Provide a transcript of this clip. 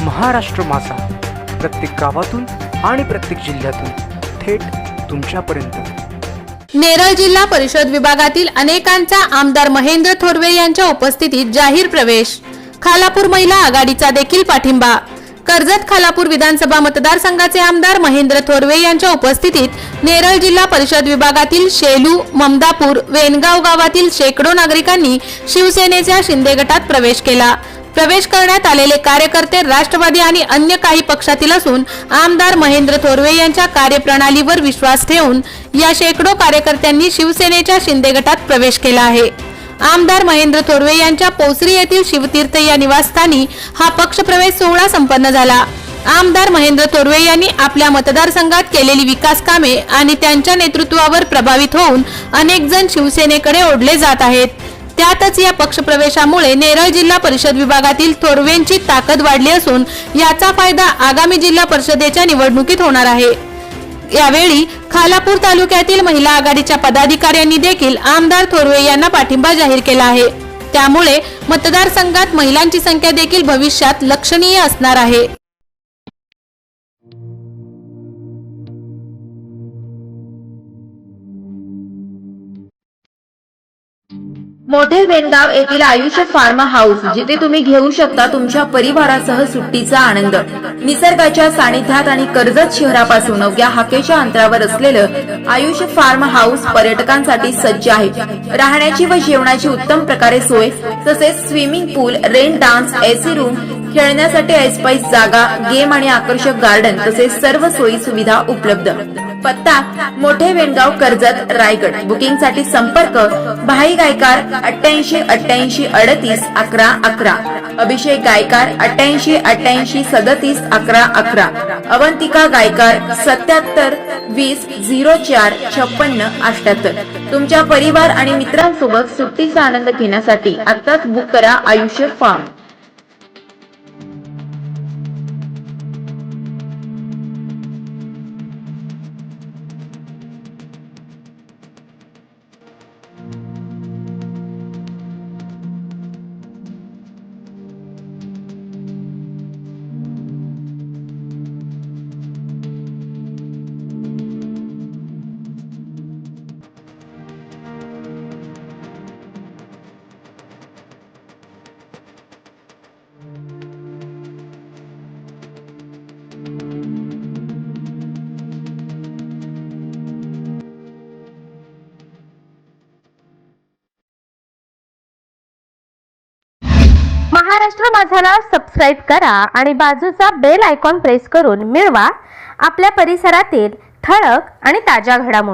महाराष्ट्र माझा, प्रत्येक गावातून आणि प्रत्येक जिल्ह्यातून थेट तुमच्यापर्यंत। नेरळ जिल्हा परिषद विभागातील अनेकांचा आमदार महेंद्र थोरवे यांच्या उपस्थितीत जाहीर प्रवेश। खालापूर महिला आघाडीचा देखील पाठिंबा। कर्जत खालापूर विधानसभा मतदारसंघाचे आमदार महेंद्र थोरवे यांच्या उपस्थितीत नेरळ जिल्हा परिषद विभागातील शेलू, ममदापूर, वेनगाव गावातील शेकडो नागरिकांनी शिवसेनेच्या शिंदे गटात प्रवेश केला। प्रवेश करण्यात आलेले कार्यकर्ते राष्ट्रवादी आणि अन्य काही पक्षातील असून आमदार महेंद्र थोरवे यांच्या कार्यप्रणालीवर विश्वास ठेवून या शेकडो कार्यकर्त्यांनी शिवसेनेच्या शिंदे गटात प्रवेश केला आहे। आमदार महेंद्र थोरवे यांच्या पोसरी येथील शिवतीर्थ या निवासस्थानी हा पक्षप्रवेश सोहळा संपन्न झाला। आमदार महेंद्र थोरवे यांनी आपल्या मतदारसंघात केलेली विकास कामे आणि त्यांच्या नेतृत्वावर प्रभावित होऊन अनेक जण शिवसेनेकडे ओढले जात आहेत। त्यातच या पक्षप्रवेशामुळे नेरळ जिल्हा परिषद विभागातील थोरवेंची ताकद वाढली असून याचा फायदा आगामी जिल्हा परिषदेच्या निवडणुकीत होणार आहे। यावेळी खालापूर तालुक्यातील महिला आघाडीच्या पदाधिकाऱ्यांनी देखील आमदार थोरवे यांना पाठिंबा जाहीर केला आहे। त्यामुळे मतदारसंघात महिलांची संख्या देखील भविष्यात लक्षणीय असणार आहे। मोठे वेनगाव येथील आयुष्य फार्म हाऊस, जिथे तुम्ही घेऊ शकता तुमच्या परिवारासह सुट्टीचा आनंद। निसर्गाच्या सानिध्यात आणि कर्जत शहरापासून अवघ्या हाकेच्या अंतरावर असलेलं आयुष्य फार्म हाऊस पर्यटकांसाठी सज्ज आहे। राहण्याची व जेवणाची उत्तम प्रकारे सोय, तसेच स्विमिंग पूल, रेन डान्स, एसी रूम, खेळण्यासाठी ऐसपैस जागा, गेम आणि आकर्षक गार्डन तसेच सर्व सोयी सुविधा उपलब्ध। पत्ता मोठे वेनगाव, कर्जत, रायगड। बुकिंग साठी संपर्क भाई गायकार 88 88 38 11 11, अभिषेक गायकार 88 88 37 11 11, अवंतिका गायकार 77 20 04 56 78। तुमच्या परिवार आणि मित्रांसोबत सुट्टीचा आनंद घेण्यासाठी आताच बुक करा आयुष्य फार्म। महाराष्ट्र माझाला सबस्क्राइब करा आणि बाजूचा बेल आयकॉन प्रेस करून मिळवा आपल्या परिसरातील ठळक आणि ताज्या घडामोडी।